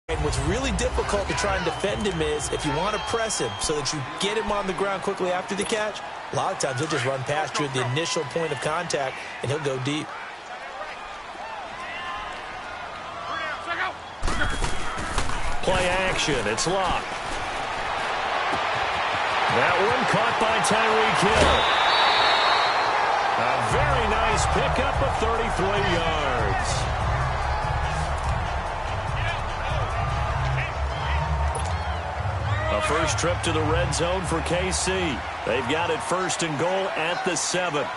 And what's really difficult to try and defend him is if you want to press him so that you get him on the ground quickly after the catch, a lot of times he'll just run past you at the initial point of contact, and he'll go deep. Play action. It's Locke. That one caught by Tyreek Hill. A very nice pickup of 33 yards. A first trip to the red zone for KC. They've got it 1st and goal at the 7.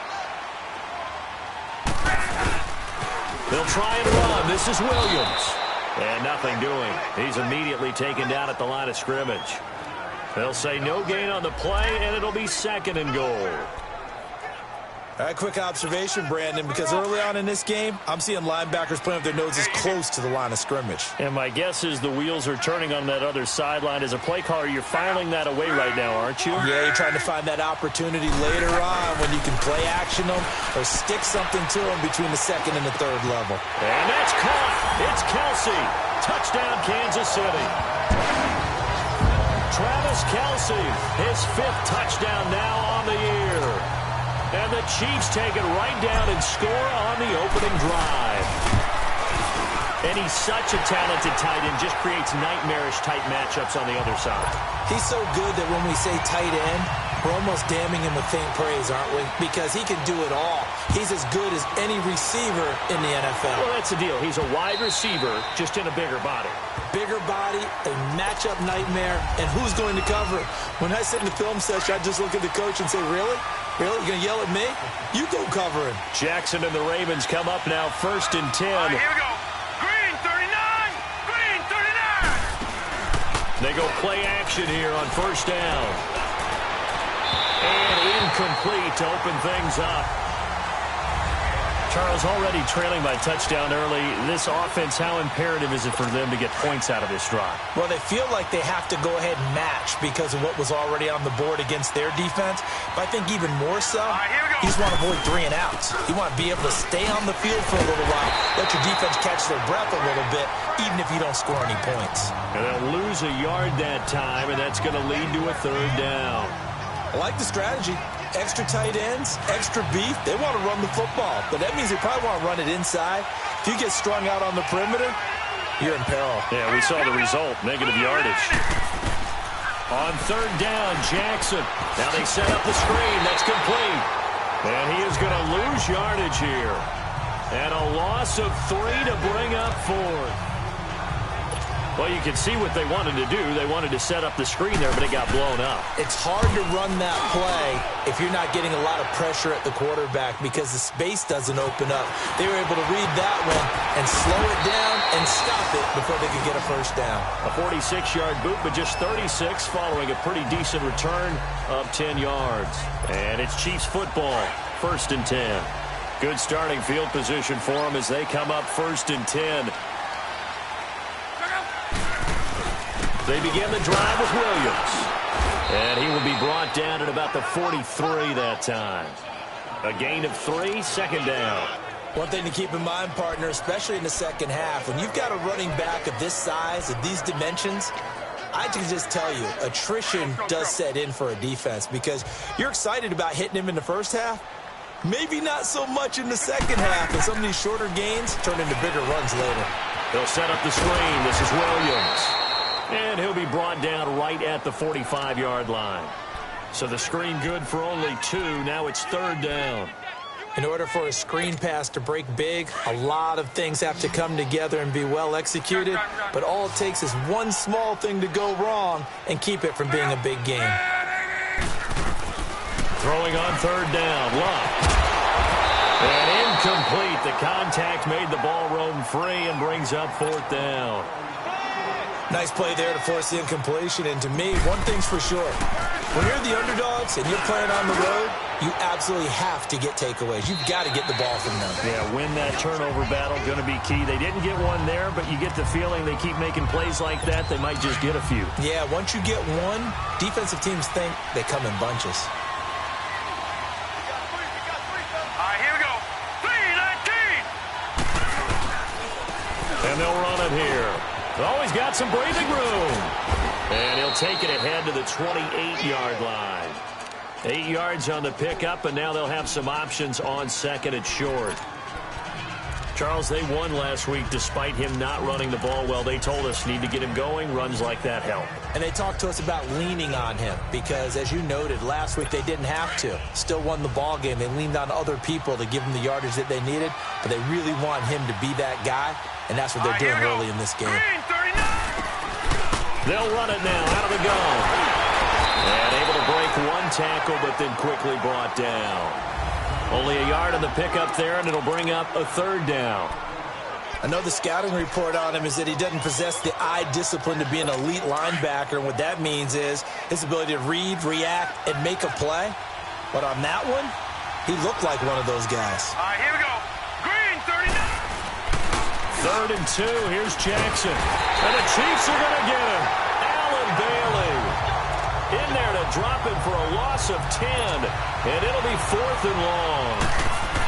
They'll try and run. This is Williams. And nothing doing. He's immediately taken down at the line of scrimmage. They'll say no gain on the play, and it'll be 2nd and goal. All right, quick observation, Brandon, because early on in this game, I'm seeing linebackers playing with their noses close to the line of scrimmage. And my guess is the wheels are turning on that other sideline. As a play caller, you're filing that away right now, aren't you? Yeah, you're trying to find that opportunity later on when you can play action them or stick something to them between the 2nd and the 3rd level. And that's caught. It's Kelce. Touchdown, Kansas City. Travis Kelce, his 5th touchdown now on the year. And the Chiefs take it right down and score on the opening drive. And he's such a talented tight end, just creates nightmarish-type matchups on the other side. He's so good that when we say tight end, we're almost damning him with faint praise, aren't we? Because he can do it all. He's as good as any receiver in the NFL. Well, that's the deal. He's a wide receiver, just in a bigger body. Bigger body, a matchup nightmare, and who's going to cover it? When I sit in the film session, I just look at the coach and say, really? Really? You're going to yell at me? You go cover him. Jackson and the Ravens come up now 1st and 10. All right, here we go. Green 39! Green 39! They go play action here on 1st down. And incomplete to open things up. Charles, already trailing by touchdown early. This offense, how imperative is it for them to get points out of this drive? Well, they feel like they have to go ahead and match because of what was already on the board against their defense. But I think even more so, you just want to avoid 3 and outs. You want to be able to stay on the field for a little while, let your defense catch their breath a little bit, even if you don't score any points. And they'll lose a yard that time, and that's going to lead to a 3rd down. I like the strategy. Extra tight ends, extra beef. They want to run the football, but that means they probably want to run it inside. If you get strung out on the perimeter, you're in peril. Yeah, we saw the result, negative yardage. On 3rd down, Jackson. Now they set up the screen. That's complete. And he is going to lose yardage here. And a loss of 3 to bring up 4th. Well, you can see what they wanted to do. They wanted to set up the screen there, but it got blown up. It's hard to run that play if you're not getting a lot of pressure at the quarterback because the space doesn't open up. They were able to read that one and slow it down and stop it before they could get a 1st down. A 46-yard boot, but just 36 following a pretty decent return of 10 yards. And it's Chiefs football, 1st and 10. Good starting field position for them as they come up 1st and 10. They begin the drive with Williams. And he will be brought down at about the 43 that time. A gain of 3, 2nd down. One thing to keep in mind, partner, especially in the 2nd half, when you've got a running back of this size, of these dimensions, I can just tell you, attrition does set in for a defense because you're excited about hitting him in the 1st half. Maybe not so much in the 2nd half, and some of these shorter gains turn into bigger runs later. They'll set up the screen. This is Williams. And he'll be brought down right at the 45-yard line. So the screen good for only 2. Now it's 3rd down. In order for a screen pass to break big, a lot of things have to come together and be well executed. But all it takes is one small thing to go wrong and keep it from being a big game. Throwing on 3rd down. Locke. And incomplete. The contact made the ball roam free and brings up 4th down. Nice play there to force the incompletion. And to me, one thing's for sure. When you're the underdogs and you're playing on the road, you absolutely have to get takeaways. You've got to get the ball from them. Yeah, win that turnover battle, going to be key. They didn't get one there, but you get the feeling they keep making plays like that, they might just get a few. Yeah, once you get one, defensive teams think they come in bunches. All right, here we go. 3-19. And they'll run it here. Oh, he's got some breathing room. And he'll take it ahead to the 28-yard line. 8 yards on the pickup, and now they'll have some options on second and short. Charles, they won last week despite him not running the ball well. They told us need to get him going. Runs like that help. And they talked to us about leaning on him because, as you noted, last week they didn't have to. Still won the ball game. They leaned on other people to give them the yardage that they needed, but they really want him to be that guy, and that's what they're doing early in this game. They'll run it now out of the gun. And able to break one tackle, but then quickly brought down. Only a yard on the pickup there, and it'll bring up a third down. I know the scouting report on him is that he doesn't possess the eye discipline to be an elite linebacker, and what that means is his ability to read, react, and make a play. But on that one, he looked like one of those guys. All right, here we go. Green, 39. 3rd and 2. Here's Jackson. And the Chiefs are going to get him. Allen Bailey in there to drop him for a loss of 10. And it'll be 4th and long.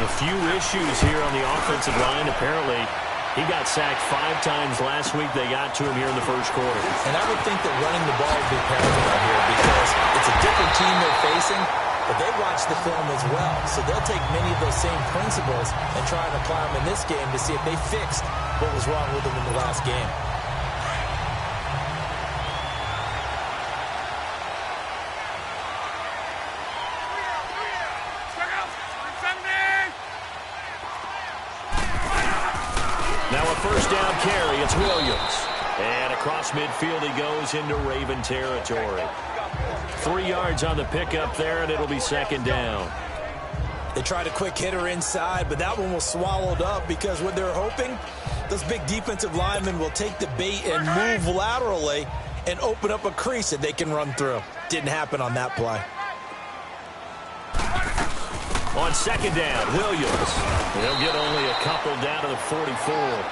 A few issues here on the offensive line. Apparently, he got sacked 5 times last week. They got to him here in the first quarter. And I would think that running the ball would be paramount here because it's a different team they're facing, but they watch the film as well. So they'll take many of those same principles and try and apply them in this game to see if they fixed what was wrong with them in the last game. Now a first down carry. It's Williams. And across midfield he goes into Raven territory. 3 yards on the pickup there, and it'll be 2nd down. They tried a quick hitter inside, but that one was swallowed up because what they're hoping, those big defensive linemen will take the bait and move laterally and open up a crease that they can run through. Didn't happen on that play. On 2nd down, Williams. He'll get only a couple down to the 44.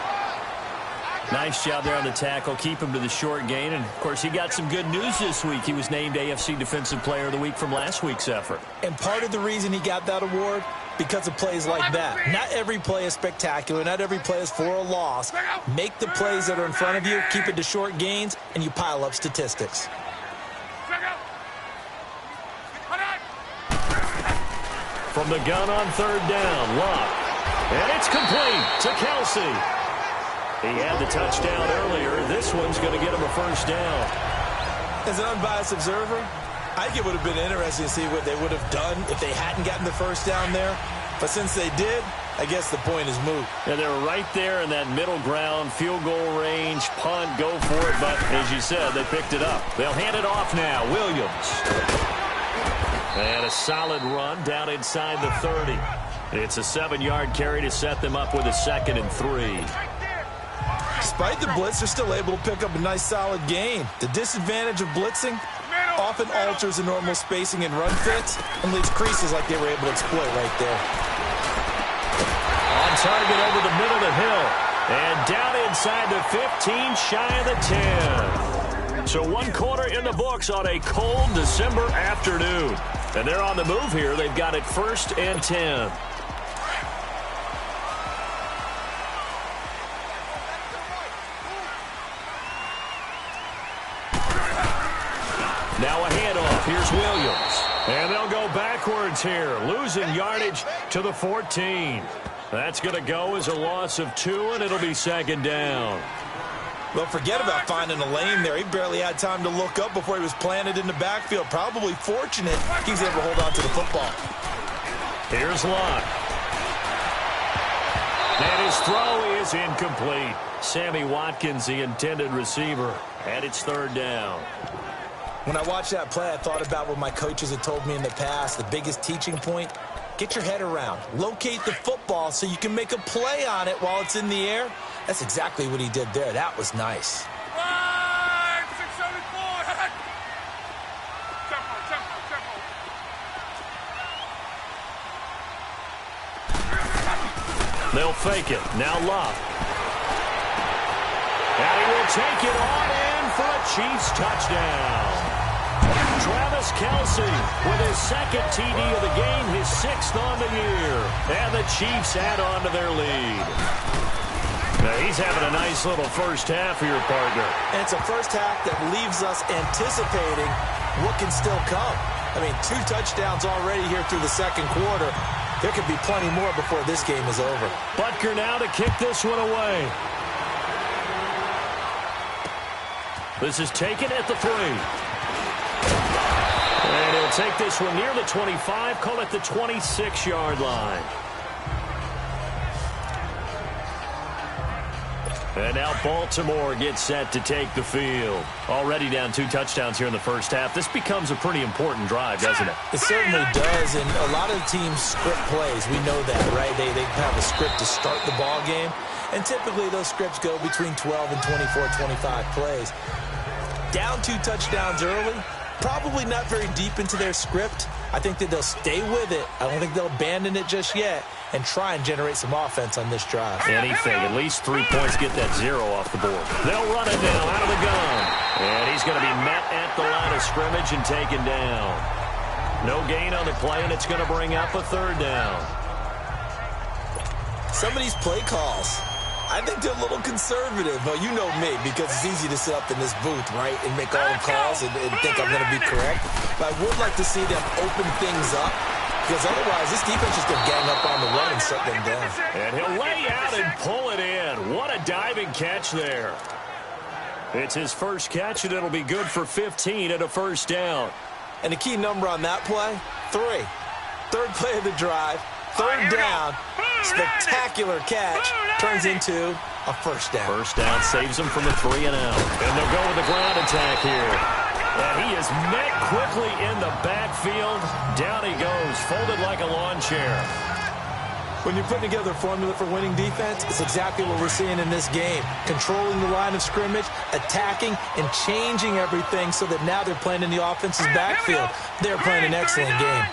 Nice job there on the tackle. Keep him to the short gain. And, of course, he got some good news this week. He was named AFC Defensive Player of the Week from last week's effort. And part of the reason he got that award, because of plays like that. Not every play is spectacular. Not every play is for a loss. Make the plays that are in front of you, keep it to short gains, and you pile up statistics. From the gun on 3rd down, Love. And it's complete to Kelsey. He had the touchdown earlier. This one's going to get him a first down. As an unbiased observer, I think it would have been interesting to see what they would have done if they hadn't gotten the first down there. But since they did, I guess the point is moot. And they're right there in that middle ground, field goal range, punt, go for it. But as you said, they picked it up. They'll hand it off now. Williams. And a solid run down inside the 30. It's a 7-yard carry to set them up with a 2nd and 3. Despite the blitz, they're still able to pick up a nice, solid gain. The disadvantage of blitzing often alters the normal spacing and run fits and leaves creases like they were able to exploit right there. On target over the middle of the hill. And down inside the 15, shy of the 10. So 1 quarter in the books on a cold December afternoon. And they're on the move here. They've got it 1st and 10. Now a handoff. Here's Williams. And they'll go backwards here, losing yardage to the 14. That's going to go as a loss of 2, and it'll be 2nd down. Well, forget about finding a lane there. He barely had time to look up before he was planted in the backfield. Probably fortunate he's able to hold on to the football. Here's Locke. And his throw is incomplete. Sammy Watkins, the intended receiver, and it's 3rd down. When I watched that play, I thought about what my coaches had told me in the past. The biggest teaching point, get your head around. Locate the football so you can make a play on it while it's in the air. That's exactly what he did there. That was nice. Right, 674. Tempo. They'll fake it. Now Love. And he will take it on in for a Chiefs touchdown. Travis Kelce with his 2nd TD of the game, his 6th on the year. And the Chiefs add on to their lead. Now he's having a nice little first half here, partner. And it's a first half that leaves us anticipating what can still come. I mean, 2 touchdowns already here through the second quarter. There could be plenty more before this game is over. Butker now to kick this one away. This is taken at the 3. And he'll take this one near the 25, call it the 26-yard line. And now Baltimore gets set to take the field. Already down 2 touchdowns here in the first half. This becomes a pretty important drive, doesn't it? It certainly does, and a lot of the teams script plays. We know that, right? They have a script to start the ball game, and typically those scripts go between 12 and 24, 25 plays. Down 2 touchdowns early, probably not very deep into their script. I think that they'll stay with it. I don't think they'll abandon it just yet and try and generate some offense on this drive. Anything, at least 3 points, get that 0 off the board. They'll run it now out of the gun. And he's going to be met at the line of scrimmage and taken down. No gain on the play, and it's going to bring up a 3rd down. Some of these play calls, I think they're a little conservative. Well, you know me, because it's easy to sit up in this booth, right, and make all the calls and think I'm going to be correct. But I would like to see them open things up, because otherwise this defense is going to gang up on the run and shut them down. And he'll lay out and pull it in. What a diving catch there. It's his first catch, and it'll be good for 15 at a 1st down. And the key number on that play, 3. 3rd play of the drive, 3rd down, spectacular catch, turns into a 1st down. 1st down saves them from the 3 and out. And they'll go with the ground attack here. And he is met quickly in the backfield. Down he goes, folded like a lawn chair. When you're putting together a formula for winning defense, it's exactly what we're seeing in this game. Controlling the line of scrimmage, attacking, and changing everything so that now they're playing in the offense's backfield. They're playing an excellent game.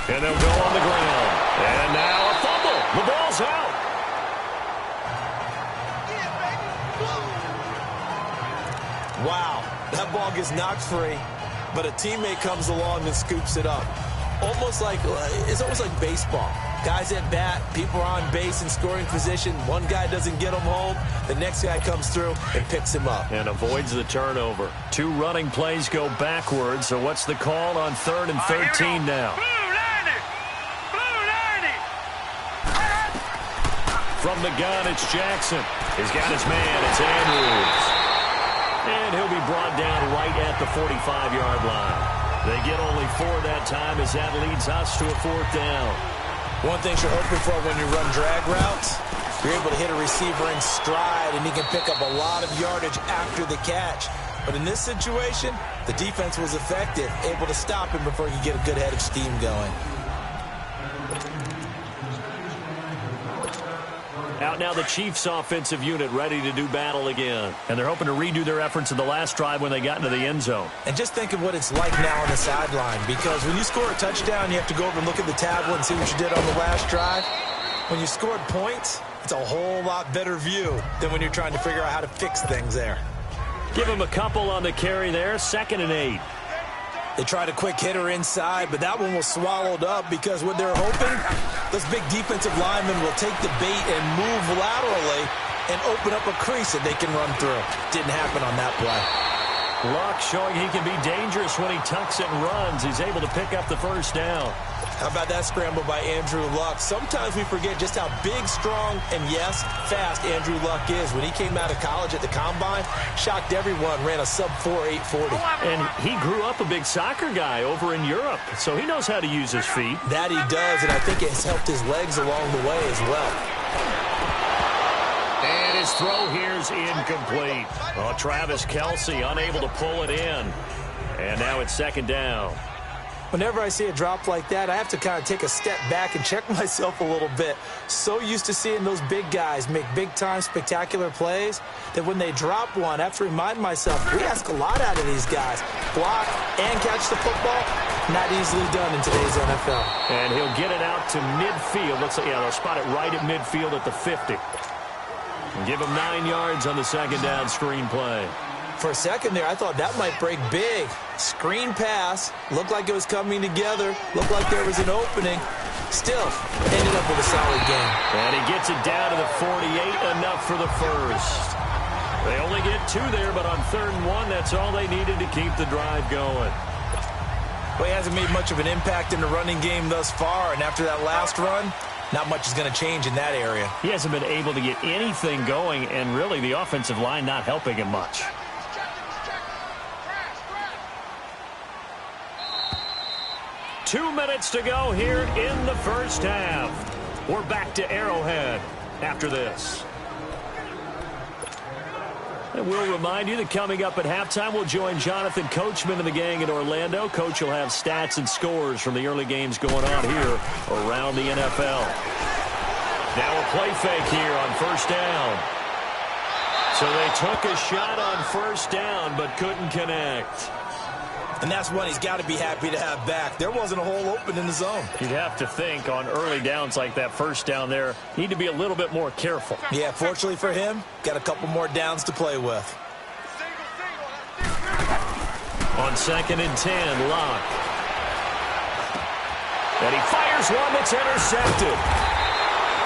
And they'll go on the ground. And now a fumble. The ball's out. Wow, that ball gets knocked free, but a teammate comes along and scoops it up. It's almost like baseball. Guys at bat, people are on base in scoring position. One guy doesn't get him home. The next guy comes through and picks him up. And avoids the turnover. 2 running plays go backwards. So what's the call on 3rd and 13 now? From the gun, it's Jackson. He's got his man. It's Andrews. And he'll be brought down right at the 45-yard line. They get only 4 that time as that leads us to a 4th down. One thing you're hoping for when you run drag routes, you're able to hit a receiver in stride, and he can pick up a lot of yardage after the catch. But in this situation, the defense was effective, able to stop him before he could get a good head of steam going. Out now the Chiefs offensive unit ready to do battle again. And they're hoping to redo their efforts in the last drive when they got into the end zone. And just think of what it's like now on the sideline, because when you score a touchdown, you have to go over and look at the tablet and see what you did on the last drive. When you scored points, it's a whole lot better view than when you're trying to figure out how to fix things there. Give him a couple on the carry there, 2nd and 8. They tried a quick hitter inside, but that one was swallowed up because what they're hoping, those big defensive linemen will take the bait and move laterally and open up a crease that they can run through. Didn't happen on that play. Luck showing he can be dangerous when he tucks it and runs. He's able to pick up the 1st down. How about that scramble by Andrew Luck? Sometimes we forget just how big, strong, and, yes, fast Andrew Luck is. When he came out of college at the Combine, shocked everyone, ran a sub-4 840. And he grew up a big soccer guy over in Europe, so he knows how to use his feet. That he does, and I think it's helped his legs along the way as well. And his throw here's incomplete. Oh, Travis Kelce unable to pull it in. And now it's 2nd down. Whenever I see a drop like that, I have to kind of take a step back and check myself a little bit. So used to seeing those big guys make big-time, spectacular plays that when they drop one, I have to remind myself, we ask a lot out of these guys. Block and catch the football, not easily done in today's NFL. And he'll get it out to midfield. Looks like, they'll spot it right at midfield at the 50. And give him 9 yards on the 2nd down screen play. For a second there, I thought that might break big. Screen pass, looked like it was coming together, looked like there was an opening. still ended up with a solid game. And he gets it down to the 48, enough for the first. They only get 2 there, but on 3rd and 1, that's all they needed to keep the drive going. Well, he hasn't made much of an impact in the running game thus far, and after that last run, not much is going to change in that area. He hasn't been able to get anything going, and really the offensive line not helping him much. Two minutes to go here in the first half. We're back to Arrowhead after this. And we'll remind you that coming up at halftime, we'll join Jonathan Coachman and the gang in Orlando. Coach will have stats and scores from the early games going on here around the NFL. Now a play fake here on 1st down. So they took a shot on 1st down but couldn't connect. And that's one he's got to be happy to have back. There wasn't a hole open in the zone. You'd have to think on early downs like that 1st down there, need to be a little bit more careful. Yeah, fortunately for him, got a couple more downs to play with. On 2nd and 10, Locke. And he fires one that's intercepted.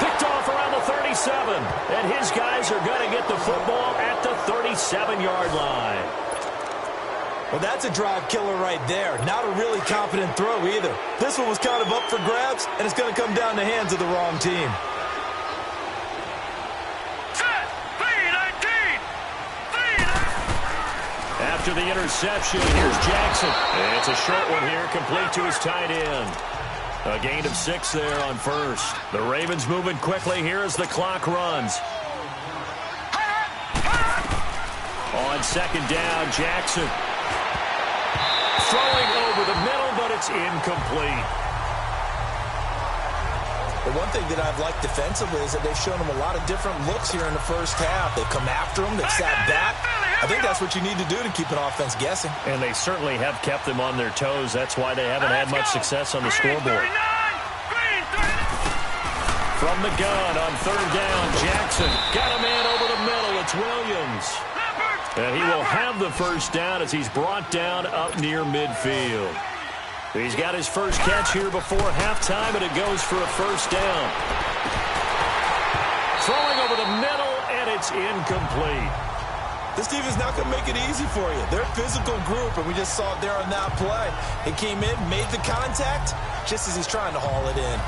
Picked off around the 37. And his guys are going to get the football at the 37-yard line. Well, that's a drive killer right there. Not a really confident throw either. This one was kind of up for grabs, and it's going to come down the hands of the wrong team. After the interception, here's Jackson. It's a short one here, complete to his tight end. A gain of 6 there on 1st. The Ravens moving quickly here as the clock runs. On 2nd down, Jackson. Throwing over the middle, but it's incomplete. The one thing that I've liked defensively is that they've shown him a lot of different looks here in the first half. They've come after him. They've sat back. I think that's what you need to do to keep an offense guessing. And they certainly have kept them on their toes. That's why they haven't had much success on the scoreboard. From the gun on 3rd down, Jackson got a man over the middle. It's Williams. And he will have the 1st down as he's brought down up near midfield. He's got his first catch here before halftime, and it goes for a 1st down. Throwing over the middle, and it's incomplete. This team is not going to make it easy for you. They're a physical group, and we just saw it there on that play. He came in, made the contact, just as he's trying to haul it in.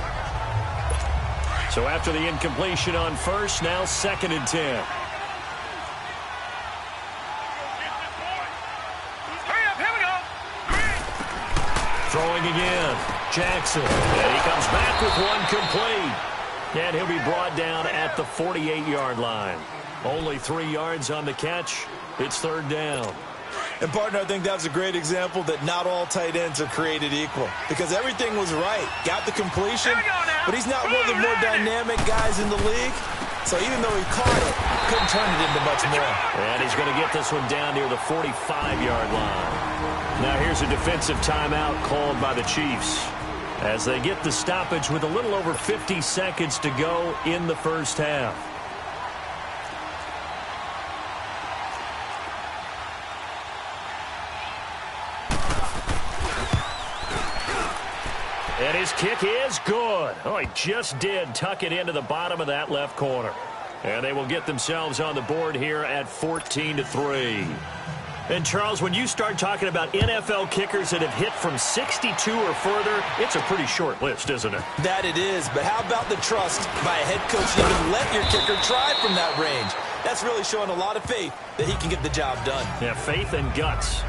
So after the incompletion on 1st, now 2nd and 10. Throwing again, Jackson, and he comes back with one complete. And he'll be brought down at the 48-yard line. Only 3 yards on the catch. It's 3rd down. And, partner, I think that was a great example that not all tight ends are created equal. Because everything was right. Got the completion, but he's not one of the more dynamic guys in the league. So even though he caught it, couldn't turn it into much more. And he's going to get this one down near the 45-yard line. Now here's a defensive timeout called by the Chiefs as they get the stoppage with a little over 50 seconds to go in the first half. And his kick is good. Oh, he just did tuck it into the bottom of that left corner. And they will get themselves on the board here at 14-3. And, Charles, when you start talking about NFL kickers that have hit from 62 or further, it's a pretty short list, isn't it? That it is. But how about the trust by a head coach to even let your kicker try from that range? That's really showing a lot of faith that he can get the job done. Yeah, faith and guts.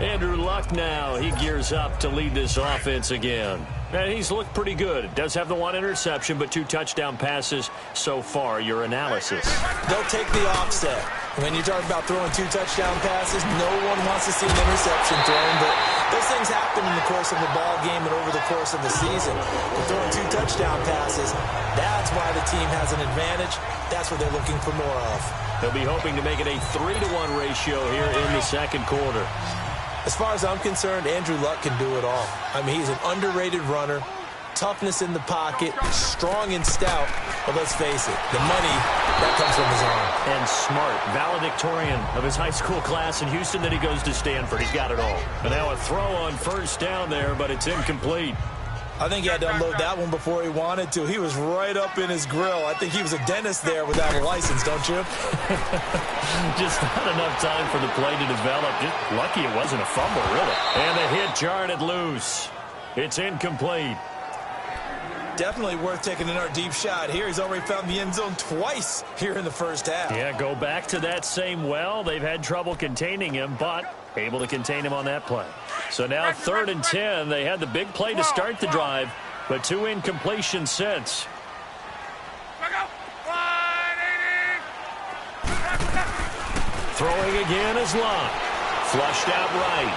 Andrew Luck now. He gears up to lead this offense again. And he's looked pretty good. Does have the one interception, but 2 touchdown passes so far. Your analysis. They'll take the offset. When you talk about throwing 2 touchdown passes, no one wants to see an interception thrown, but those things happen in the course of the ball game and over the course of the season. But throwing 2 touchdown passes, that's why the team has an advantage. That's what they're looking for more of. They'll be hoping to make it a 3-to-1 ratio here in the second quarter. As far as I'm concerned, Andrew Luck can do it all. I mean, he's an underrated runner. toughness in the pocket, strong and stout. But let's face it, the money, that comes from his arm. And smart, valedictorian of his high school class in Houston. Then he goes to Stanford. He's got it all. And now a throw on first down there, but it's incomplete. I think he had to unload that one before he wanted to. He was right up in his grill. I think he was a dentist there without a license, don't you? Just not enough time for the play to develop. Just lucky it wasn't a fumble, really. And the hit jarred it loose. It's incomplete. Definitely worth taking another deep shot here. He's already found the end zone twice here in the first half. Yeah, go back to that same well. They've had trouble containing him, but able to contain him on that play. So now 3rd and 10. They had the big play to start the drive, but 2 incompletions since. Throwing again is Locke. Flushed out right.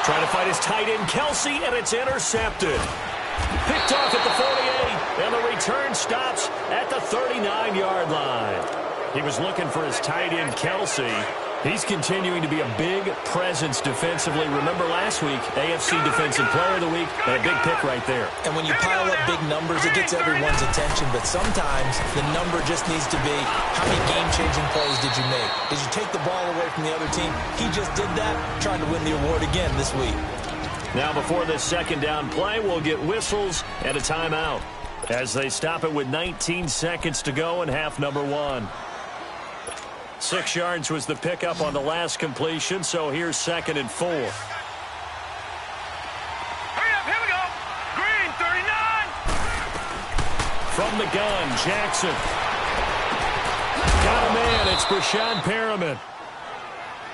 Trying to fight his tight end, Kelsey, and it's intercepted. Picked off at the 48, and the return stops at the 39-yard line. He was looking for his tight end, Kelsey. He's continuing to be a big presence defensively. Remember last week, AFC Defensive Player of the Week, and a big pick right there. And when you pile up big numbers, it gets everyone's attention. But sometimes the number just needs to be, how many game-changing plays did you make? Did you take the ball away from the other team? He just did that, trying to win the award again this week. Now before this second down play, we'll get whistles and a timeout as they stop it with 19 seconds to go in half number 1. 6 yards was the pickup on the last completion, so here's 2nd and 4. Hurry up, here we go. Green, 39. From the gun, Jackson. Got a man, it's Breshad Perriman.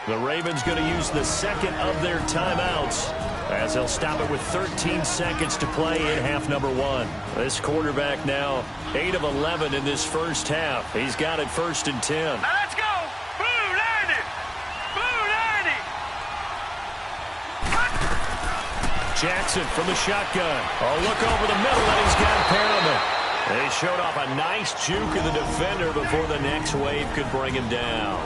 The Ravens going to use the second of their timeouts as they'll stop it with 13 seconds to play in half number 1. This quarterback now 8 of 11 in this first half. He's got it 1st and 10. Now let's go. Blue 90. Blue 90. Jackson from the shotgun. A look over the middle, and he's got Perriman. They showed off a nice juke of the defender before the next wave could bring him down.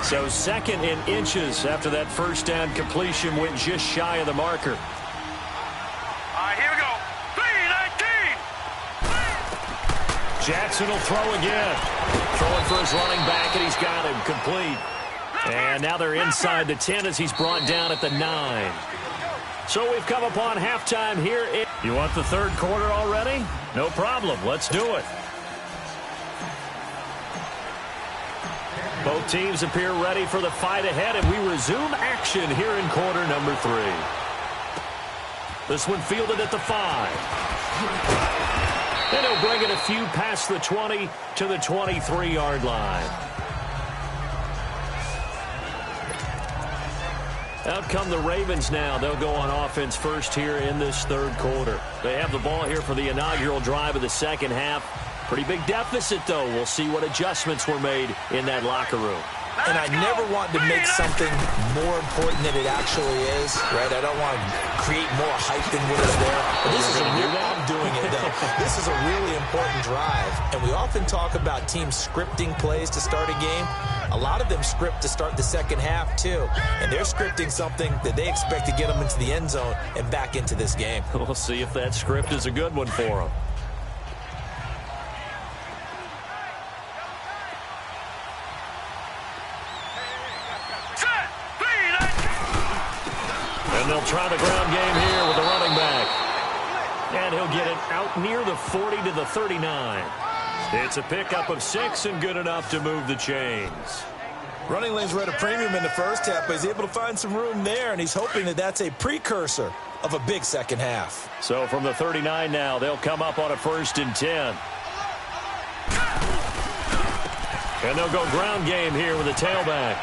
So 2nd and inches after that first down completion, went just shy of the marker. All right, here we go. 3-19. Jackson will throw again. Throwing for his running back, and he's got him complete. And now they're inside the 10 as he's brought down at the 9. So we've come upon halftime here. You want the third quarter already? No problem. Let's do it. Both teams appear ready for the fight ahead, and we resume action here in quarter number 3. This one fielded at the 5. And he'll bring it a few past the 20 to the 23-yard line. Out come the Ravens now. They'll go on offense first here in this third quarter. They have the ball here for the inaugural drive of the second half. Pretty big deficit, though. We'll see what adjustments were made in that locker room. And I never want to make something more important than it actually is, right? I don't want to create more hype than what is there. But this is I'm doing it, though. This is a really important drive. And we often talk about teams scripting plays to start a game. A lot of them script to start the second half, too. And they're scripting something that they expect to get them into the end zone and back into this game. We'll see if that script is a good one for them. And they'll try the ground game here with the running back. And he'll get it out near the 40 to the 39. It's a pickup of 6 and good enough to move the chains. Running lanes were at a premium in the first half, but he's able to find some room there, and he's hoping that that's a precursor of a big second half. So from the 39 now, they'll come up on a 1st and 10. And they'll go ground game here with a tailback.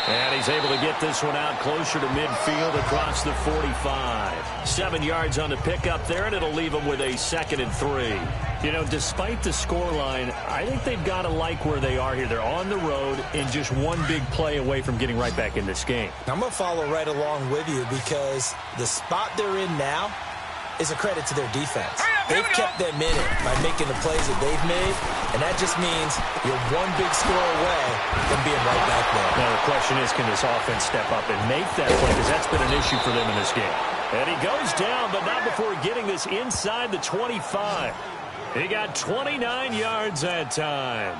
And he's able to get this one out closer to midfield across the 45. 7 yards on the pickup there, and it'll leave him with a 2nd and 3. You know, despite the scoreline, I think they've got to like where they are here. They're on the road and just one big play away from getting right back in this game. I'm going to follow right along with you because the spot they're in now is a credit to their defense. They've kept them in it by making the plays that they've made, and that just means you're one big score away from being right back there. Now the question is, can this offense step up and make that play? Because that's been an issue for them in this game. And he goes down, but not before getting this inside the 25. He got 29 yards that time.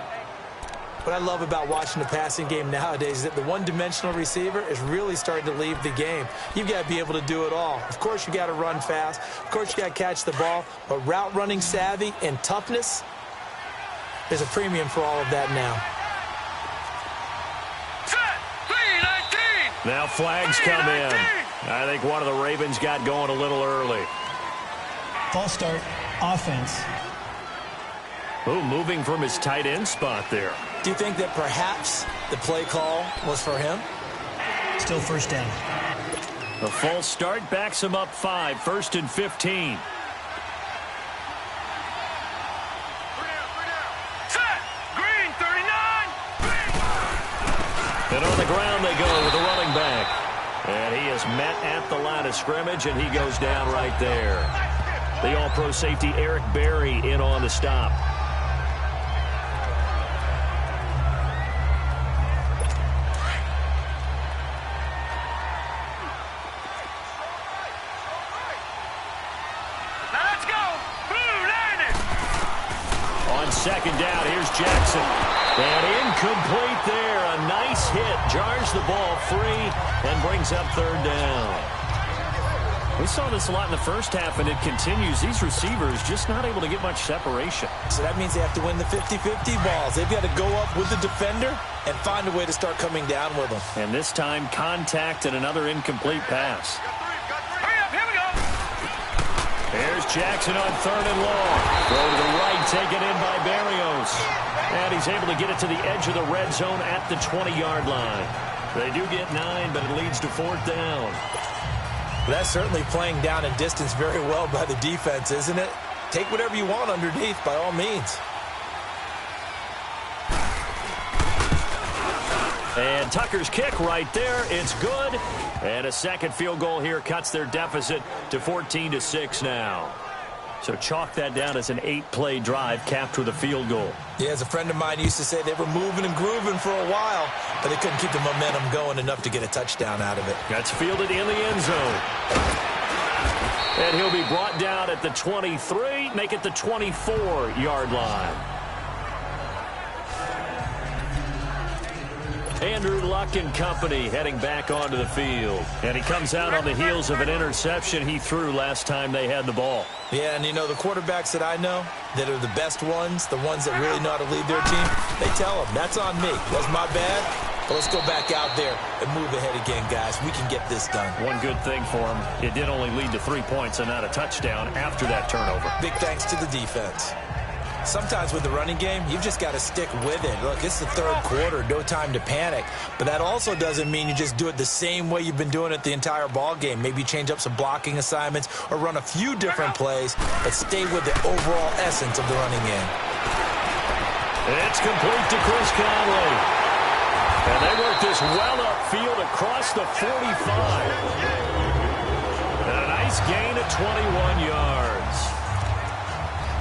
What I love about watching the passing game nowadays is that the one-dimensional receiver is really starting to leave the game. You've got to be able to do it all. Of course, you got to run fast. Of course, you got to catch the ball. But route running savvy and toughness, there's a premium for all of that now. Now flags come in. I think one of the Ravens got going a little early. False start, offense. Ooh, moving from his tight end spot there. Do you think that perhaps the play call was for him? Still first down. The false start backs him up 5, 1st and 15. Set. Green, 39. And on the ground they go with the running back. And he is met at the line of scrimmage, and he goes down right there. The all-pro safety Eric Berry in on the stop. Second down, here's Jackson. And incomplete there. A nice hit. Jars the ball free and brings up 3rd down. We saw this a lot in the first half, and it continues. These receivers just not able to get much separation. So that means they have to win the 50-50 balls. They've got to go up with the defender and find a way to start coming down with them. And this time, contact and another incomplete pass. There's Jackson on 3rd and long. Throw to the right, taken in by Berrios. And he's able to get it to the edge of the red zone at the 20-yard line. They do get 9, but it leads to 4th down. Well, that's certainly playing down and distance very well by the defense, isn't it? Take whatever you want underneath, by all means. And Tucker's kick right there. It's good. And a second field goal here cuts their deficit to 14-6 now. So chalk that down as an 8-play drive capped with a field goal. Yeah, as a friend of mine used to say, they were moving and grooving for a while, but they couldn't keep the momentum going enough to get a touchdown out of it. That's fielded in the end zone. And he'll be brought down at the 23, make it the 24-yard line. Andrew Luck and company heading back onto the field. And he comes out on the heels of an interception he threw last time they had the ball. Yeah, and you know, the quarterbacks that I know that are the best ones, the ones that really know how to lead their team, they tell them, that's on me. That's my bad. But let's go back out there and move ahead again, guys. We can get this done. One good thing for him, it did only lead to 3 points and not a touchdown after that turnover. Big thanks to the defense. Sometimes with the running game, you've just got to stick with it. Look, it's the 3rd quarter, no time to panic. But that also doesn't mean you just do it the same way you've been doing it the entire ball game. Maybe change up some blocking assignments or run a few different plays, but stay with the overall essence of the running game. It's complete to Chris Conley. And they work this well upfield across the 45. And a nice gain of 21 yards.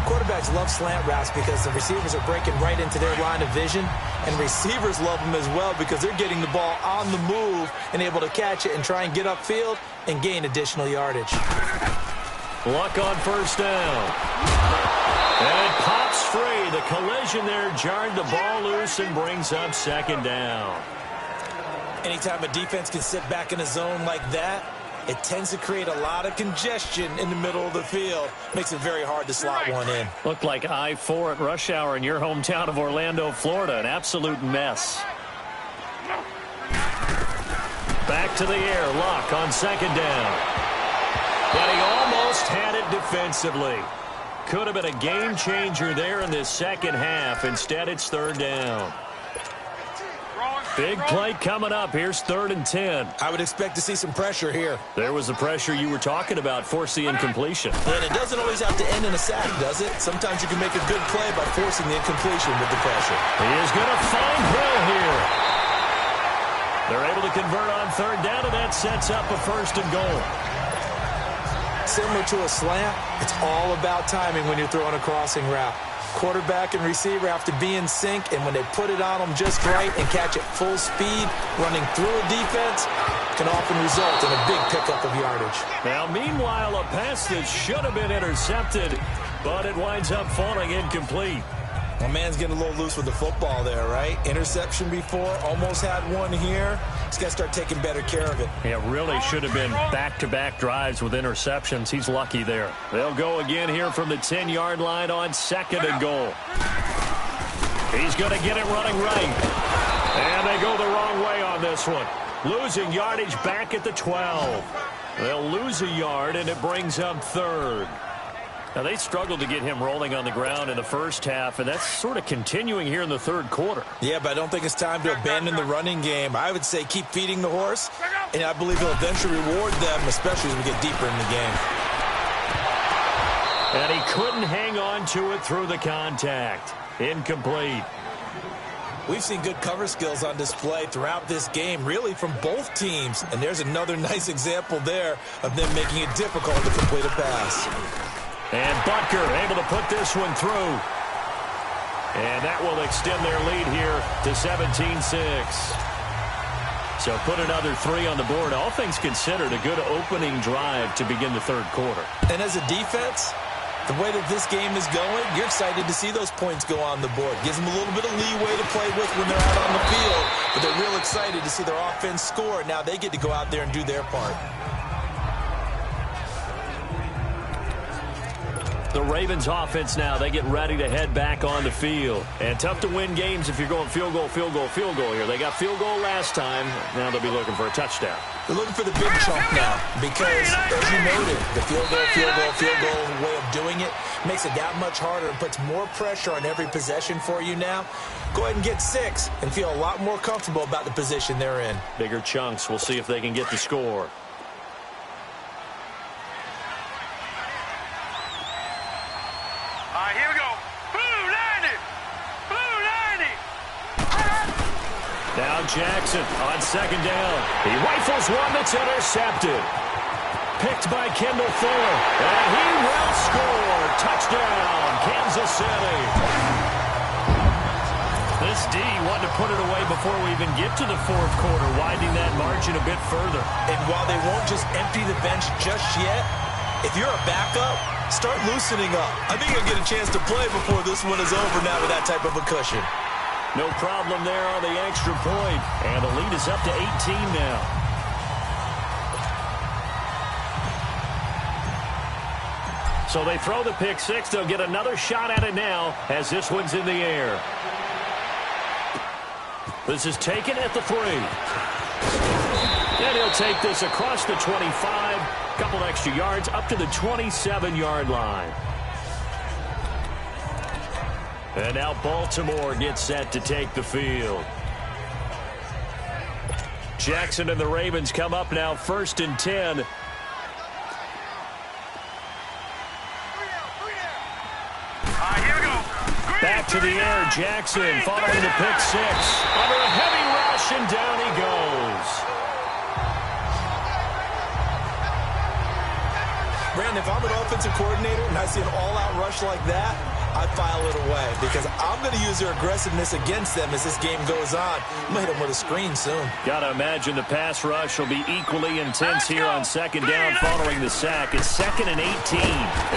Quarterbacks love slant routes because the receivers are breaking right into their line of vision, and receivers love them as well because they're getting the ball on the move and able to catch it and try and get upfield and gain additional yardage. Luck on 1st down. And it pops free. The collision there jarred the ball loose and brings up 2nd down. Anytime a defense can sit back in a zone like that, it tends to create a lot of congestion in the middle of the field. Makes it very hard to slot one in. Looked like I-4 at rush hour in your hometown of Orlando, Florida. An absolute mess. Back to the air. Luck on 2nd down. But he almost had it defensively. Could have been a game changer there in this second half. Instead, it's 3rd down. Big play coming up. Here's 3rd and 10. I would expect to see some pressure here. There was the pressure you were talking about, force the incompletion. And it doesn't always have to end in a sack, does it? Sometimes you can make a good play by forcing the incompletion with the pressure. He is going to find Hill here. They're able to convert on 3rd down, and that sets up a 1st and goal. similar to a slant, it's all about timing when you're throwing a crossing route. Quarterback and receiver have to be in sync, and when they put it on them just right and catch it full speed, running through a defense can often result in a big pickup of yardage. Now, meanwhile, a pass that should have been intercepted, but it winds up falling incomplete. My man's getting a little loose with the football there, right? Interception before, almost had one here. He's got to start taking better care of it. Yeah, really should have been back-to-back drives with interceptions. He's lucky there. They'll go again here from the 10-yard line on 2nd and goal. He's going to get it running right. And they go the wrong way on this one. Losing yardage back at the 12. They'll lose a yard, and it brings up 3rd. Now, they struggled to get him rolling on the ground in the first half, and that's sort of continuing here in the 3rd quarter. Yeah, but I don't think it's time to abandon the running game. I would say keep feeding the horse, and I believe he'll eventually reward them, especially as we get deeper in the game. And he couldn't hang on to it through the contact. Incomplete. We've seen good cover skills on display throughout this game, really from both teams. And there's another nice example there of them making it difficult to complete a pass. And Butker able to put this one through. And that will extend their lead here to 17-6. So put another 3 on the board. All things considered, a good opening drive to begin the 3rd quarter. And as a defense, the way that this game is going, you're excited to see those points go on the board. Gives them a little bit of leeway to play with when they're out on the field. But they're real excited to see their offense score. Now they get to go out there and do their part. The Ravens offense now, they get ready to head back on the field. And tough to win games if you're going field goal, field goal, field goal here. They got field goal last time. Now they'll be looking for a touchdown. They're looking for the big chunk now because, as you noted, the field goal way of doing it makes it that much harder and puts more pressure on every possession for you now. Go ahead and get 6 and feel a lot more comfortable about the position they're in. Bigger chunks. We'll see if they can get the score. Here we go. Blue 90. Blue 90. Now Jackson on 2nd down. He rifles one that's intercepted. Picked by Kendall Fuller. And he will score. Touchdown, Kansas City. This D wanted to put it away before we even get to the 4th quarter, widening that margin a bit further. And while they won't just empty the bench just yet, if you're a backup, start loosening up. I think you'll get a chance to play before this one is over now with that type of a cushion. No problem there on the extra point. And the lead is up to 18 now. So they throw the pick 6. They'll get another shot at it now as this one's in the air. This is taken at the 3. And he'll take this across the 25. Couple extra yards up to the 27-yard line. And now Baltimore gets set to take the field. Jackson and the Ravens come up now 1st and 10. Here we go. Back to the air, Jackson following the pick 6. Under a heavy rush, and down he goes. Brandon, if I'm an offensive coordinator and I see an all-out rush like that, I file it away because I'm going to use their aggressiveness against them as this game goes on. I'm going to hit them with a screen soon. Got to imagine the pass rush will be equally intense here on 2nd down following the sack. It's 2nd and 18.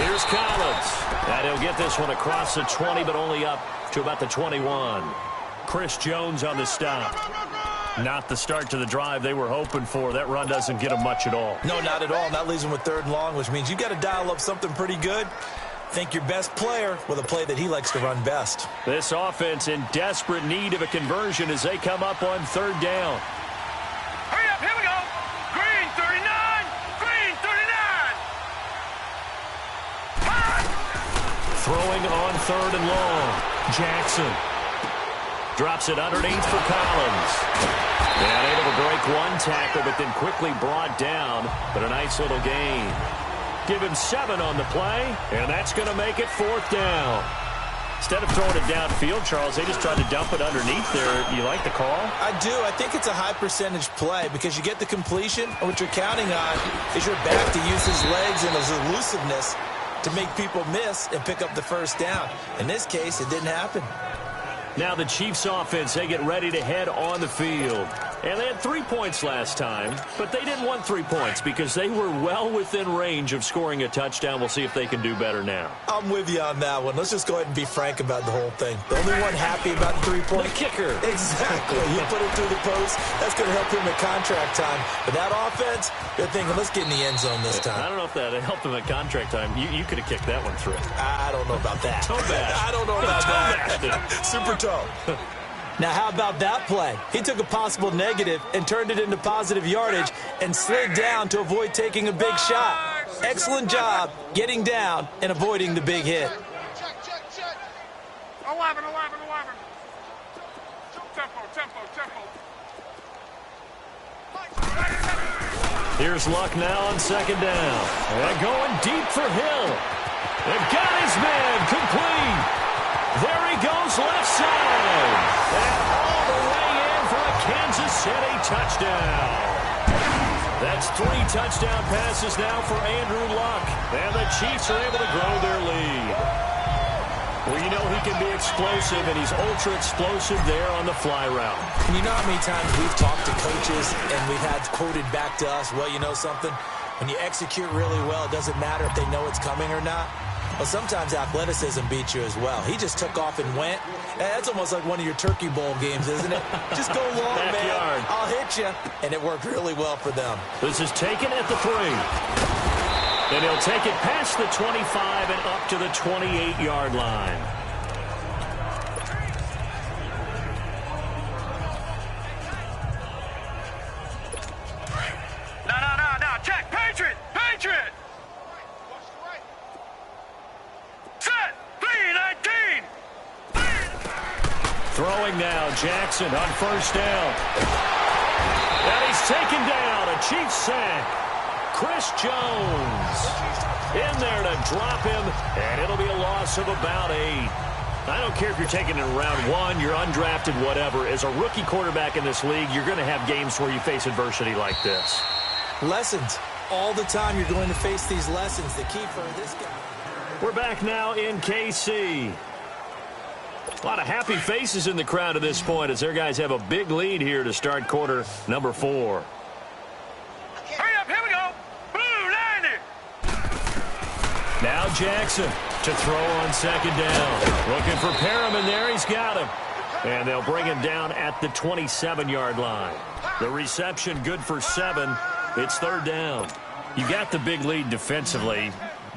Here's Collins. And he'll get this one across the 20, but only up to about the 21. Chris Jones on the stop. Not the start to the drive they were hoping for. That run doesn't get them much at all. No, not at all. That leaves them with 3rd and long, which means you've got to dial up something pretty good. Think your best player with a play that he likes to run best. This offense in desperate need of a conversion as they come up on 3rd down. Hurry up, here we go. Green 39. Green 39. Throwing on 3rd and long. Jackson drops it underneath for Collins. And able to break one tackle, but then quickly brought down. But a nice little gain. Give him 7 on the play, and that's going to make it 4th down. Instead of throwing it downfield, Charles, they just tried to dump it underneath there. Do you like the call? I do. I think it's a high percentage play because you get the completion, and what you're counting on is your back to use his legs and his elusiveness to make people miss and pick up the first down. In this case, it didn't happen. Now the Chiefs offense, they get ready to head on the field. And they had 3 points last time, but they didn't want 3 points because they were well within range of scoring a touchdown. We'll see if they can do better now. I'm with you on that one. Let's just go ahead and be frank about the whole thing. The only one happy about the 3-point? The kicker. Exactly. You put it through the post. That's going to help him at contract time. But that offense, they're thinking, let's get in the end zone this time. I don't know if that helped him at contract time. You could have kicked that one through. I don't know about that. Toe bash. I don't know about that. Super toe. Now, how about that play? He took a possible negative and turned it into positive yardage and slid down to avoid taking a big shot. Excellent job getting down and avoiding the big hit. 11. Tempo. Here's Luck now on second down. And going deep for Hill. They've got his man complete. There he goes left side. And all the way in for a Kansas City touchdown. That's 3 touchdown passes now for Andrew Luck. And the Chiefs are able to grow their lead. Well, you know he can be explosive, and he's ultra explosive there on the fly route. And you know how many times we've talked to coaches and we've had quoted back to us, well, you know something? When you execute really well, it doesn't matter if they know it's coming or not. Well, sometimes athleticism beats you as well. He just took off and went. That's almost like one of your Turkey Bowl games, isn't it? Just go long, Backyard. man. I'll hit you. And it worked really well for them. This is taken at the 3. And he'll take it past the 25 and up to the 28-yard line. No. Check. Patriot. Set. 3-19. Throwing now, Jackson on first down. And he's taken down. A Chiefs sack. Chris Jones in there to drop him, and it'll be a loss of about 8. I don't care if you're taking it in round 1, you're undrafted, whatever. As a rookie quarterback in this league, you're going to have games where you face adversity like this. Lessons. All the time you're going to face these lessons. The key for this guy. We're back now in KC. A lot of happy faces in the crowd at this point as their guys have a big lead here to start quarter number 4. Hurry up, here we go. Blue 90. Now Jackson to throw on second down. Looking for Perriman there. He's got him. And they'll bring him down at the 27-yard line. The reception good for 7. It's third down. You got the big lead defensively.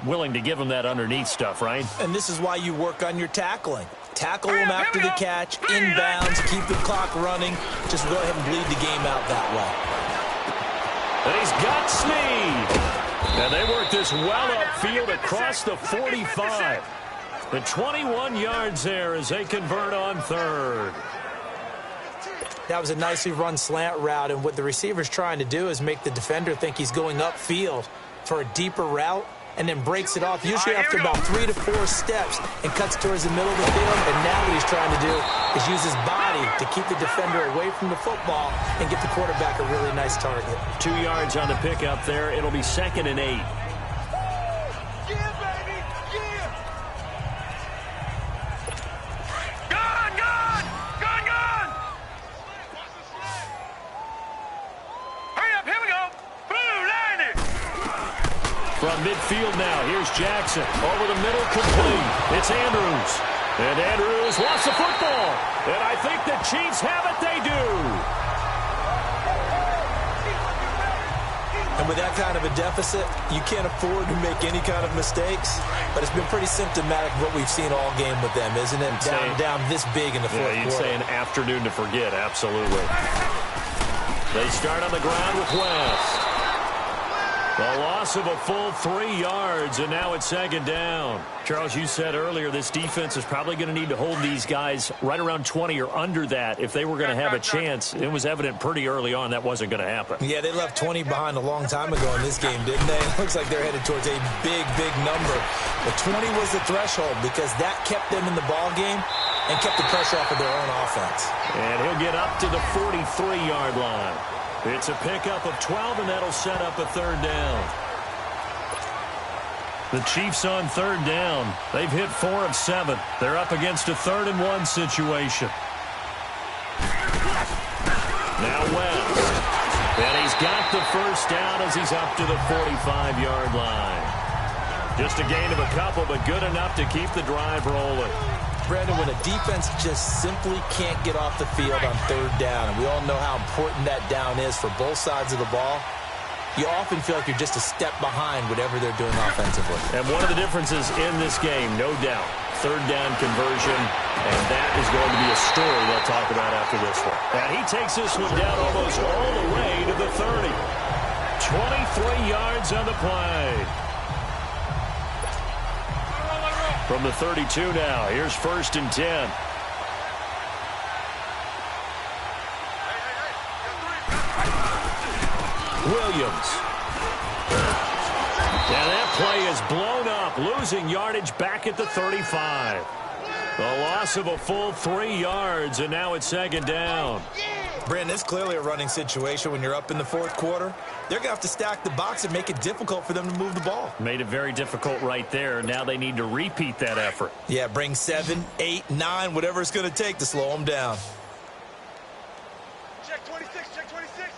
Willing to give him that underneath stuff, right? And this is why you work on your tackling. Tackle him after the catch, inbounds, keep the clock running. Just go ahead and bleed the game out that way. And he's got Snead. And they work this well upfield across the 45. The 21 yards there as they convert on third. That was a nicely run slant route, and what the receiver's trying to do is make the defender think he's going upfield for a deeper route, and then breaks it off, usually after about 3 to 4 steps, and cuts towards the middle of the field. And now what he's trying to do is use his body to keep the defender away from the football and get the quarterback a really nice target. 2 yards on the pickup there. It'll be 2nd and 8. From midfield now, here's Jackson. Over the middle, complete. It's Andrews. And Andrews wants the football. And I think the Chiefs have it. They do. And with that kind of a deficit, you can't afford to make any kind of mistakes. But it's been pretty symptomatic of what we've seen all game with them, isn't it? Down this big in the fourth quarter. You'd say an afternoon to forget, absolutely. They start on the ground with West. A loss of a full 3 yards, and now it's second down. Charles, you said earlier this defense is probably going to need to hold these guys right around 20 or under that if they were going to have a chance. It was evident pretty early on that wasn't going to happen. Yeah, they left 20 behind a long time ago in this game, didn't they? It looks like they're headed towards a big, big number. But 20 was the threshold because that kept them in the ball game and kept the pressure off of their own offense. And he'll get up to the 43-yard line. It's a pickup of 12, and that'll set up a third down. The Chiefs on third down. They've hit 4 of 7. They're up against a 3rd-and-1 situation. Now West. And he's got the first down as he's up to the 45-yard line. Just a gain of a couple, but good enough to keep the drive rolling. Brandon, when a defense just simply can't get off the field on third down, and we all know how important that down is for both sides of the ball, you often feel like you're just a step behind whatever they're doing offensively. And one of the differences in this game, no doubt, third down conversion, and that is going to be a story they'll talk about after this one. And he takes this one down almost all the way to the 30. 23 yards on the play. From the 32 now, here's 1st and 10. Williams. And that play is blown up, losing yardage back at the 35. A loss of a full 3 yards, and now it's second down. Brandon, it's clearly a running situation when you're up in the 4th quarter. They're going to have to stack the box and make it difficult for them to move the ball. Made it very difficult right there. Now they need to repeat that effort. Yeah, bring 7, 8, 9, whatever it's going to take to slow them down. Check 26, check 26.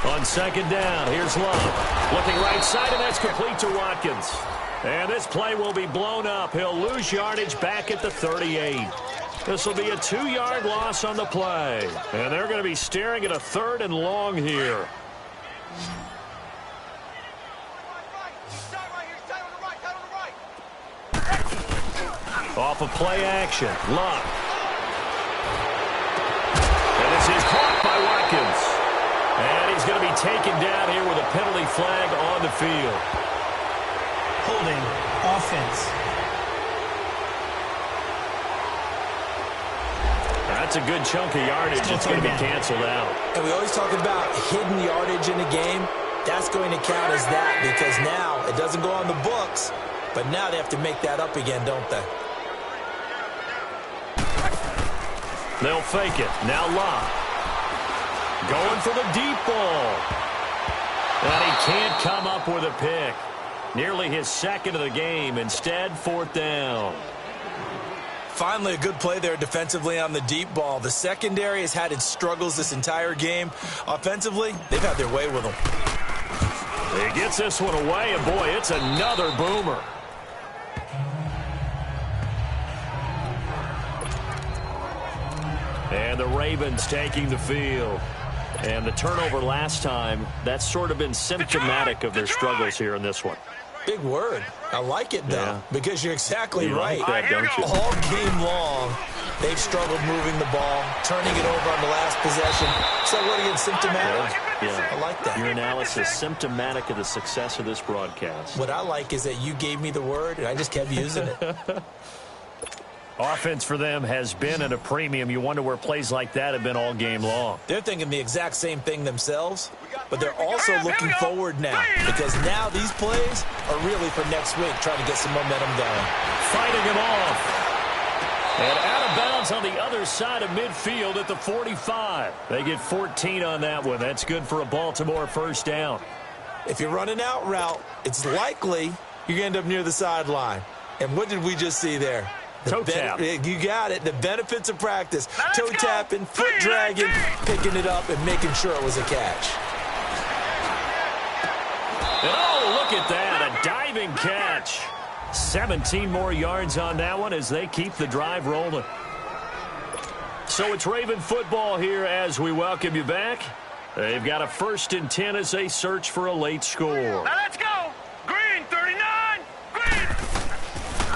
On second down, here's Love. Looking right side, and that's complete to Watkins. And this play will be blown up. He'll lose yardage back at the 38. This will be a 2-yard loss on the play. And they're going to be staring at a 3rd and long here. Off of play action, Love. And this is caught by Watkins. And he's going to be taken down here with a penalty flag on the field. Holding offense. That's a good chunk of yardage. It's going to be canceled out. And we always talk about hidden yardage in a game. That's going to count as that because now it doesn't go on the books, but now they have to make that up again, don't they? They'll fake it. Now Love. Going for the deep ball. And he can't come up with a pick. Nearly his 2nd of the game. Instead, 4th down. Finally, a good play there defensively on the deep ball. The secondary has had its struggles this entire game. Offensively, they've had their way with them. He gets this one away, and boy, it's another boomer. And the Ravens taking the field. And the turnover last time, that's sort of been symptomatic of their struggles here in this one. Big word. I like it, though, because you're exactly right. Like that, don't you? All game long, they've struggled moving the ball, turning it over on the last possession. So what again, symptomatic? Yeah. I like that. Your analysis, symptomatic of the success of this broadcast. What I like is that you gave me the word, and I just kept using it. Offense for them has been at a premium. You wonder where plays like that have been all game long. They're thinking the exact same thing themselves, but they're also looking forward now because now these plays are really for next week, trying to get some momentum going. Fighting him off. And out of bounds on the other side of midfield at the 45. They get 14 on that one. That's good for a Baltimore first down. If you're running out route, it's likely you're going to end up near the sideline. And what did we just see there? Toe tap. You got it. The benefits of practice. Toe tapping, foot dragging, picking it up, and making sure it was a catch. And oh, look at that. A diving catch. 17 more yards on that one as they keep the drive rolling. So it's Raven football here as we welcome you back. They've got a 1st and 10 as they search for a late score. Now let's go. Green, 39. Green.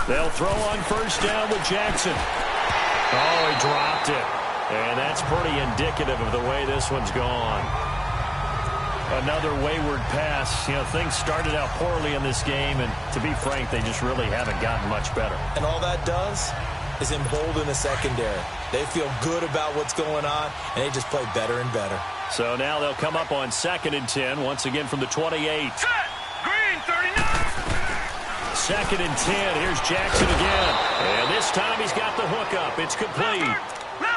They'll throw on first down with Jackson. Oh, he dropped it. And that's pretty indicative of the way this one's gone. Another wayward pass. You know, things started out poorly in this game, and to be frank, they just really haven't gotten much better. And all that does is embolden the secondary. They feel good about what's going on, and they just play better and better. So now they'll come up on 2nd and 10, once again from the 28. Set! Green 39! 2nd and 10. Here's Jackson again. And this time he's got the hook up. It's complete.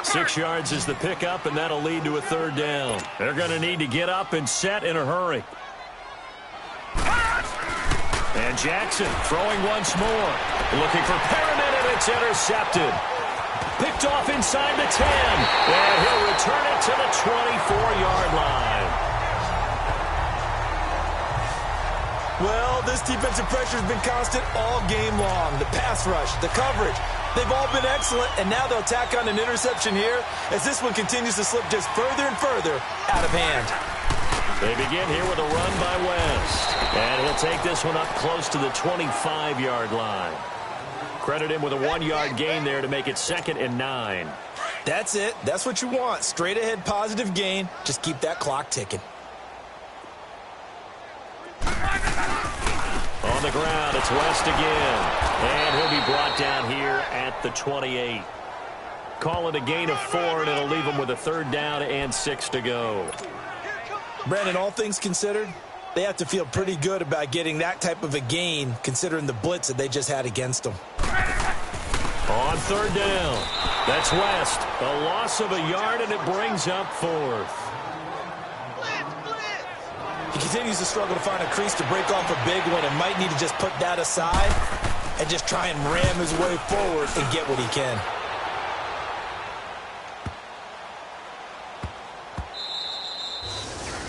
6 yards is the pickup, and that'll lead to a 3rd down. They're going to need to get up and set in a hurry. And Jackson throwing once more. Looking for Perriman, and it's intercepted. Picked off inside the 10. And he'll return it to the 24-yard line. Well, this defensive pressure has been constant all game long. The pass rush, the coverage, they've all been excellent, and now they'll tack on an interception here as this one continues to slip just further and further out of hand. They begin here with a run by West. And he'll take this one up close to the 25-yard line. Credit him with a 1-yard gain there to make it 2nd and 9. That's it. That's what you want. Straight ahead positive gain. Just keep that clock ticking. On the ground, it's West again. And he'll be brought down here at the 28. Call it a gain of 4, and it'll leave him with a 3rd down and 6 to go. Brandon, all things considered, they have to feel pretty good about getting that type of a gain considering the blitz that they just had against them. On 3rd down, that's West. A loss of a yard, and it brings up 4th. He continues to struggle to find a crease to break off a big one and might need to just put that aside and just try and ram his way forward and get what he can.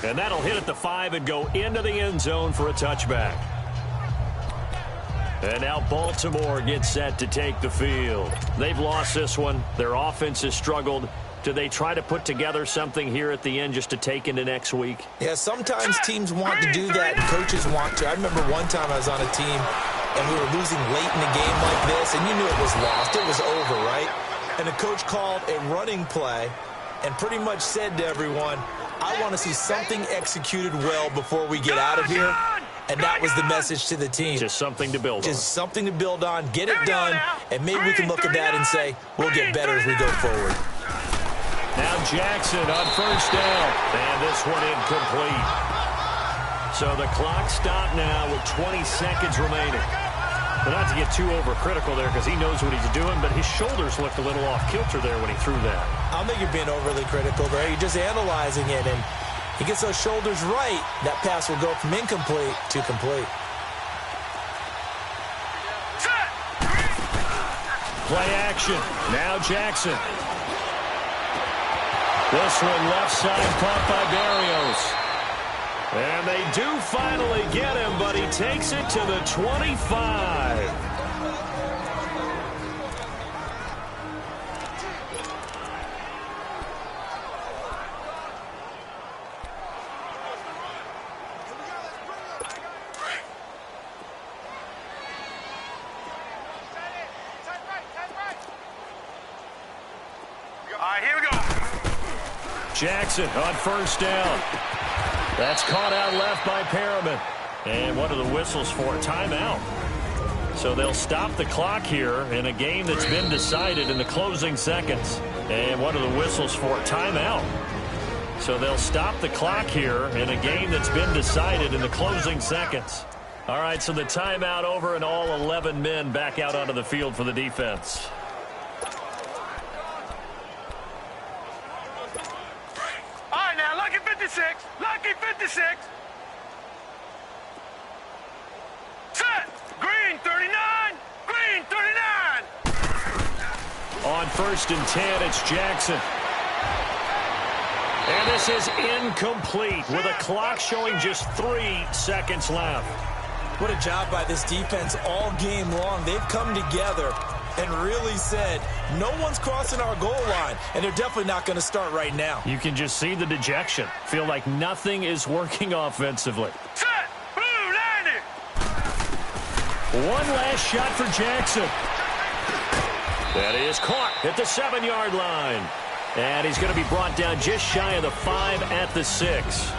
And that'll hit at the 5 and go into the end zone for a touchback. And now Baltimore gets set to take the field. They've lost this one. Their offense has struggled. Do they try to put together something here at the end just to take into next week? Yeah, sometimes teams want to do that and coaches want to. I remember one time I was on a team and we were losing late in a game like this, and you knew it was lost. It was over, right? And the coach called a running play and pretty much said to everyone, I want to see something executed well before we get out of here. And that was the message to the team. Just something to build on. Just something to build on, get it done, and maybe we can look at that and say, we'll get better as we go forward. Now Jackson on 1st down. And this one incomplete. So the clock stopped now with 20 seconds remaining. But not to get too overcritical there because he knows what he's doing, but his shoulders looked a little off kilter there when he threw that. I don't think you're being overly critical there. You're just analyzing it, and he gets those shoulders right. That pass will go from incomplete to complete. Play action. Now Jackson. This one left side caught by Berrios. And they do finally get him, but he takes it to the 25. All right, here we go. Jackson on 1st down. That's caught out left by Perriman. And what are the whistles for? Timeout. So they'll stop the clock here in a game that's been decided in the closing seconds. And what are the whistles for? Timeout. So they'll stop the clock here in a game that's been decided in the closing seconds. All right, so the timeout over and all 11 men back out onto the field for the defense. All right, now, lucky 56. Lucky 56. Set. Green 39. Green 39. On 1st and 10, it's Jackson. And this is incomplete with a clock showing just 3 seconds left. What a job by this defense all game long. They've come together and really said, no one's crossing our goal line, and they're definitely not going to start right now. You can just see the dejection. Feel like nothing is working offensively. Set. Blue 90. One last shot for Jackson. That is caught at the 7-yard line. And he's going to be brought down just shy of the 5 at the 6.